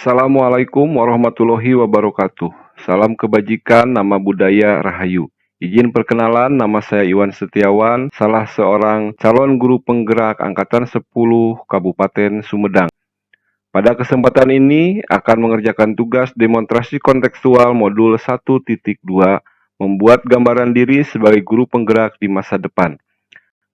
Assalamualaikum warahmatullahi wabarakatuh. Salam kebajikan, nama budaya Rahayu. Izin perkenalan, nama saya Iwan Setiawan, salah seorang calon guru penggerak Angkatan 10 Kabupaten Sumedang. Pada kesempatan ini akan mengerjakan tugas demonstrasi kontekstual modul 1.2, membuat gambaran diri sebagai guru penggerak di masa depan.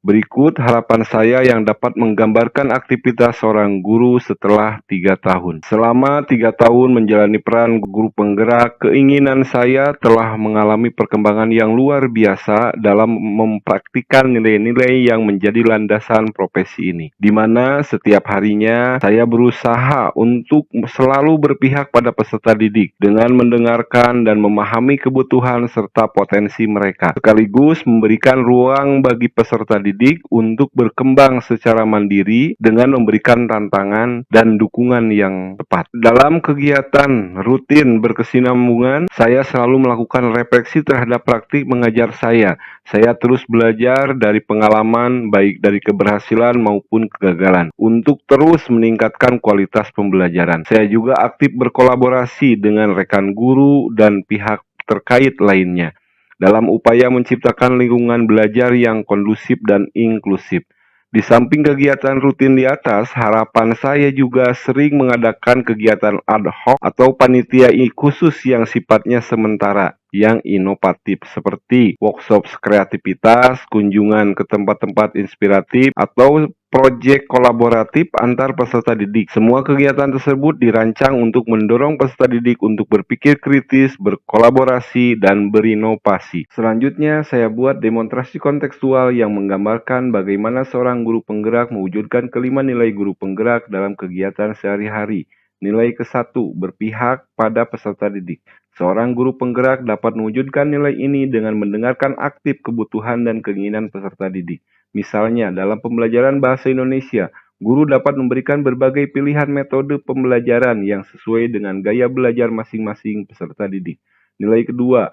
Berikut harapan saya yang dapat menggambarkan aktivitas seorang guru setelah 3 tahun. Selama 3 tahun menjalani peran guru penggerak, keinginan saya telah mengalami perkembangan yang luar biasa dalam mempraktikkan nilai-nilai yang menjadi landasan profesi ini. Di mana setiap harinya saya berusaha untuk selalu berpihak pada peserta didik dengan mendengarkan dan memahami kebutuhan serta potensi mereka, sekaligus memberikan ruang bagi peserta didik untuk berkembang secara mandiri dengan memberikan tantangan dan dukungan yang tepat. Dalam kegiatan rutin berkesinambungan, saya selalu melakukan refleksi terhadap praktik mengajar saya. Saya terus belajar dari pengalaman, baik dari keberhasilan maupun kegagalan, untuk terus meningkatkan kualitas pembelajaran. Saya juga aktif berkolaborasi dengan rekan guru dan pihak terkait lainnya dalam upaya menciptakan lingkungan belajar yang kondusif dan inklusif. Di samping kegiatan rutin di atas, harapan saya juga sering mengadakan kegiatan ad hoc atau panitia khusus yang sifatnya sementara, yang inovatif seperti workshop kreativitas, kunjungan ke tempat-tempat inspiratif, atau proyek kolaboratif antar peserta didik. Semua kegiatan tersebut dirancang untuk mendorong peserta didik untuk berpikir kritis, berkolaborasi, dan berinovasi. Selanjutnya, saya buat demonstrasi kontekstual yang menggambarkan bagaimana seorang guru penggerak mewujudkan kelima nilai guru penggerak dalam kegiatan sehari-hari. Nilai ke-1, berpihak pada peserta didik. Seorang guru penggerak dapat mewujudkan nilai ini dengan mendengarkan aktif kebutuhan dan keinginan peserta didik. Misalnya, dalam pembelajaran bahasa Indonesia, guru dapat memberikan berbagai pilihan metode pembelajaran yang sesuai dengan gaya belajar masing-masing peserta didik. Nilai kedua,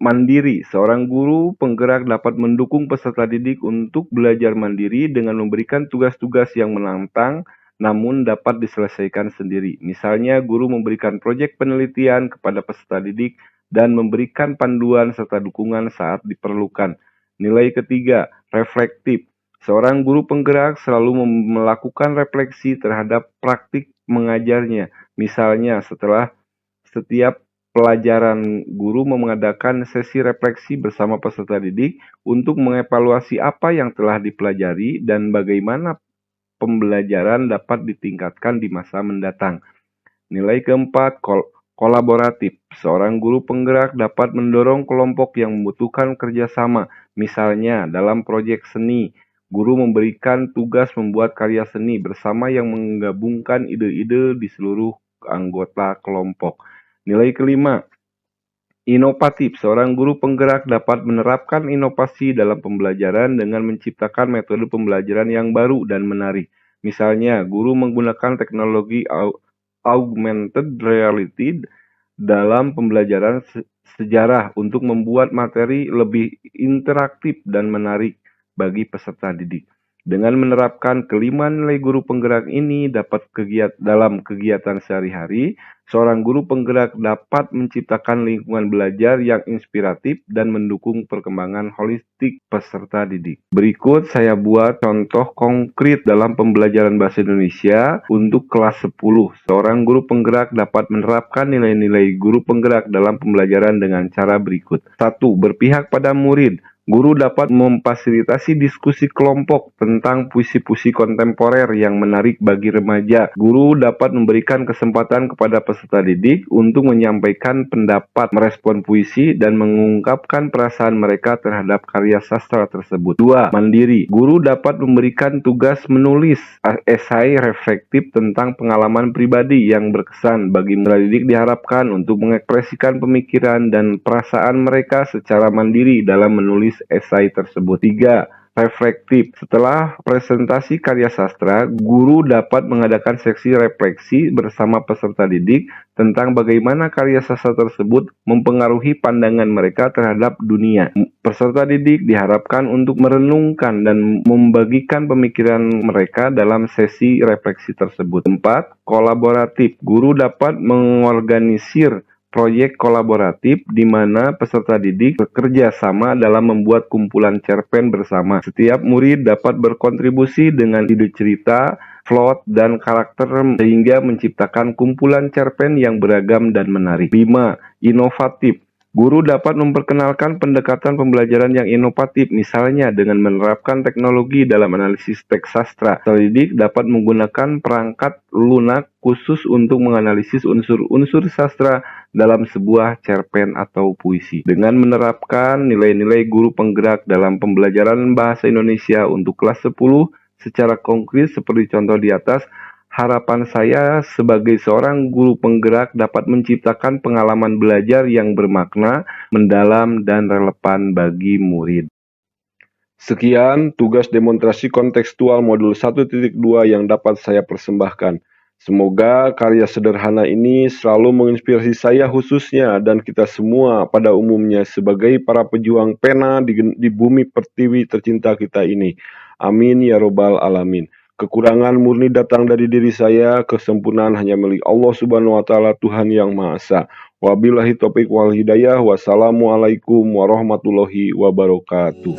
mandiri. Seorang guru penggerak dapat mendukung peserta didik untuk belajar mandiri dengan memberikan tugas-tugas yang menantang namun dapat diselesaikan sendiri. Misalnya, guru memberikan proyek penelitian kepada peserta didik dan memberikan panduan serta dukungan saat diperlukan. Nilai ketiga, reflektif. Seorang guru penggerak selalu melakukan refleksi terhadap praktik mengajarnya. Misalnya, setelah setiap pelajaran, guru mengadakan sesi refleksi bersama peserta didik untuk mengevaluasi apa yang telah dipelajari dan bagaimana pembelajaran dapat ditingkatkan di masa mendatang. Nilai keempat, kolaboratif. Seorang guru penggerak dapat mendorong kelompok yang membutuhkan kerjasama. Misalnya, dalam proyek seni, guru memberikan tugas membuat karya seni bersama yang menggabungkan ide-ide di seluruh anggota kelompok. Nilai kelima, inovatif. Seorang guru penggerak dapat menerapkan inovasi dalam pembelajaran dengan menciptakan metode pembelajaran yang baru dan menarik. Misalnya, guru menggunakan teknologi augmented reality dalam pembelajaran sejarah untuk membuat materi lebih interaktif dan menarik bagi peserta didik. Dengan menerapkan kelima nilai guru penggerak ini dalam kegiatan sehari-hari, seorang guru penggerak dapat menciptakan lingkungan belajar yang inspiratif dan mendukung perkembangan holistik peserta didik. Berikut saya buat contoh konkret dalam pembelajaran bahasa Indonesia untuk kelas 10. Seorang guru penggerak dapat menerapkan nilai-nilai guru penggerak dalam pembelajaran dengan cara berikut. 1. Berpihak pada murid. Guru dapat memfasilitasi diskusi kelompok tentang puisi-puisi kontemporer yang menarik bagi remaja. Guru dapat memberikan kesempatan kepada peserta didik untuk menyampaikan pendapat, merespon puisi, dan mengungkapkan perasaan mereka terhadap karya sastra tersebut. 2. Mandiri. Guru dapat memberikan tugas menulis esai reflektif tentang pengalaman pribadi yang berkesan. Bagi peserta didik diharapkan untuk mengekspresikan pemikiran dan perasaan mereka secara mandiri dalam menulis esai tersebut. 3. reflektif. Setelah presentasi karya sastra, guru dapat mengadakan seksi refleksi bersama peserta didik tentang bagaimana karya sastra tersebut mempengaruhi pandangan mereka terhadap dunia. Peserta didik diharapkan untuk merenungkan dan membagikan pemikiran mereka dalam sesi refleksi tersebut. 4. Kolaboratif. Guru dapat mengorganisir proyek kolaboratif di mana peserta didik bekerja sama dalam membuat kumpulan cerpen bersama. Setiap murid dapat berkontribusi dengan ide cerita, plot, dan karakter sehingga menciptakan kumpulan cerpen yang beragam dan menarik. 5. Inovatif. Guru dapat memperkenalkan pendekatan pembelajaran yang inovatif, misalnya dengan menerapkan teknologi dalam analisis teks sastra. Peserta didik dapat menggunakan perangkat lunak khusus untuk menganalisis unsur-unsur sastra dalam sebuah cerpen atau puisi. Dengan menerapkan nilai-nilai guru penggerak dalam pembelajaran bahasa Indonesia untuk kelas 10 secara konkret seperti contoh di atas, harapan saya sebagai seorang guru penggerak dapat menciptakan pengalaman belajar yang bermakna, mendalam, dan relevan bagi murid. Sekian tugas demonstrasi kontekstual modul 1.2 yang dapat saya persembahkan. Semoga karya sederhana ini selalu menginspirasi saya khususnya dan kita semua pada umumnya sebagai para pejuang pena di bumi pertiwi tercinta kita ini. Amin ya robbal alamin. Kekurangan murni datang dari diri saya, kesempurnaan hanya milik Allah Subhanahu wa taala, Tuhan yang Maha Esa. Wabillahi taufik wal hidayah. Wassalamualaikum warahmatullahi wabarakatuh.